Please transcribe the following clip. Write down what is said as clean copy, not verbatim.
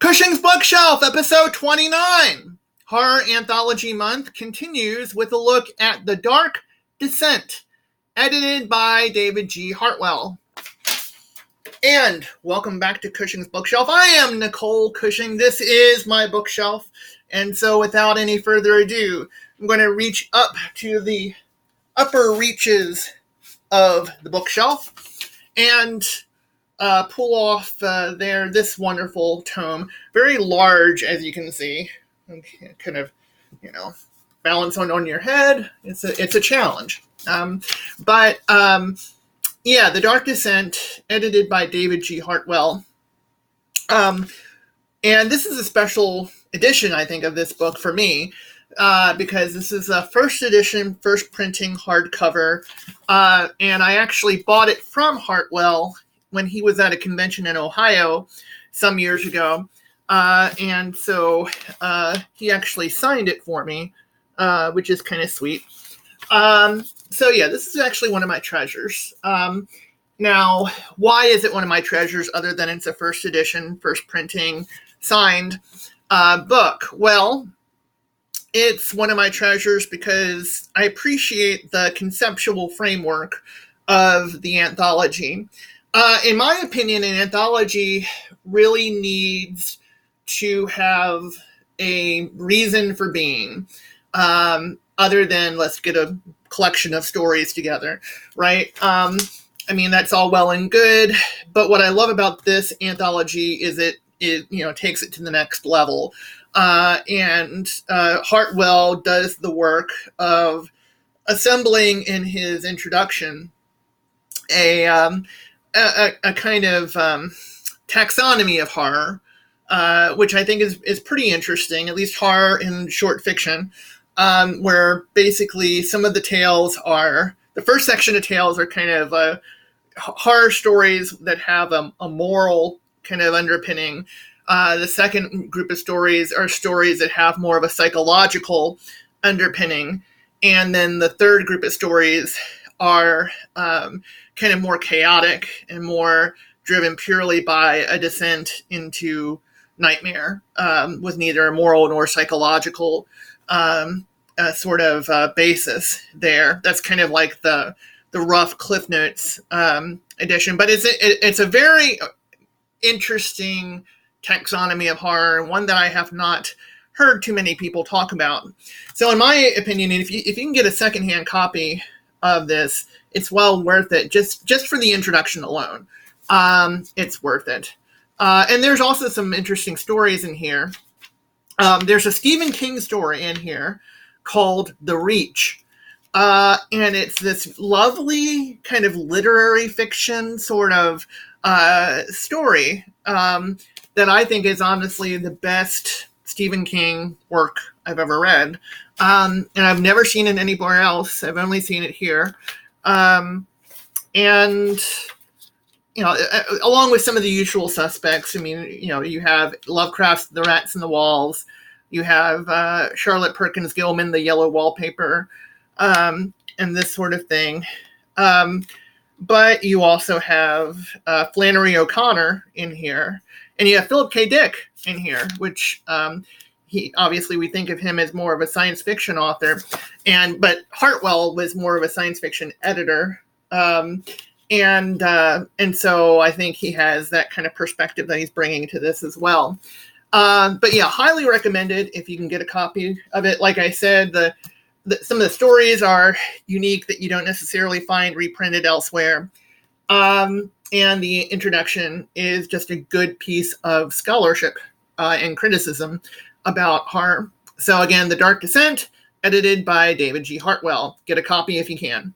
Cushing's Bookshelf, episode 29. Horror Anthology Month continues with a look at The Dark Descent, edited by David G. Hartwell. And welcome back to Cushing's Bookshelf. I am Nicole Cushing. This is my bookshelf. And so without any further ado, I'm going to reach up to the upper reaches of the bookshelf and pull off this wonderful tome. Very large, as you can see. Kind of, balance on your head. It's a challenge. The Dark Descent, edited by David G. Hartwell. And this is a special edition, I think, of this book for me, because this is a first edition, first printing hardcover. And I actually bought it from Hartwell when he was at a convention in Ohio some years ago. And so he actually signed it for me, which is kind of sweet. This is actually one of my treasures. Now, why is it one of my treasures other than it's a first edition, first printing, signed book? Well, it's one of my treasures because I appreciate the conceptual framework of the anthology. In my opinion, an anthology really needs to have a reason for being, other than let's get a collection of stories together, right? That's all well and good, but what I love about this anthology is it takes it to the next level. And Hartwell does the work of assembling in his introduction a kind of taxonomy of horror, which I think is pretty interesting, at least horror in short fiction, where basically some of the tales are, the first section of tales are kind of horror stories that have a moral kind of underpinning. The second group of stories are stories that have more of a psychological underpinning. And then the third group of stories are kind of more chaotic and more driven purely by a descent into nightmare, with neither a moral nor psychological sort of basis there. That's kind of like the rough Cliff Notes edition, but it's a very interesting taxonomy of horror, and one that I have not heard too many people talk about. So in my opinion, if you can get a secondhand copy of this, it's well worth it, just for the introduction alone. It's worth it. And there's also some interesting stories in here. There's a Stephen King story in here called The Reach. And it's this lovely kind of literary fiction sort of story that I think is honestly the best Stephen King work I've ever read. And I've never seen it anywhere else. I've only seen it here. Along with some of the usual suspects, you have Lovecraft's The Rats in the Walls. You have Charlotte Perkins Gilman, The Yellow Wallpaper, and this sort of thing. But you also have Flannery O'Connor in here. And you have Philip K. Dick in here, which we think of him as more of a science fiction author. But Hartwell was more of a science fiction editor. And so I think he has that kind of perspective that he's bringing to this as well. Highly recommended if you can get a copy of it. Like I said, some of the stories are unique that you don't necessarily find reprinted elsewhere. And the introduction is just a good piece of scholarship and criticism about horror. So again, The Dark Descent, edited by David G. Hartwell. Get a copy if you can.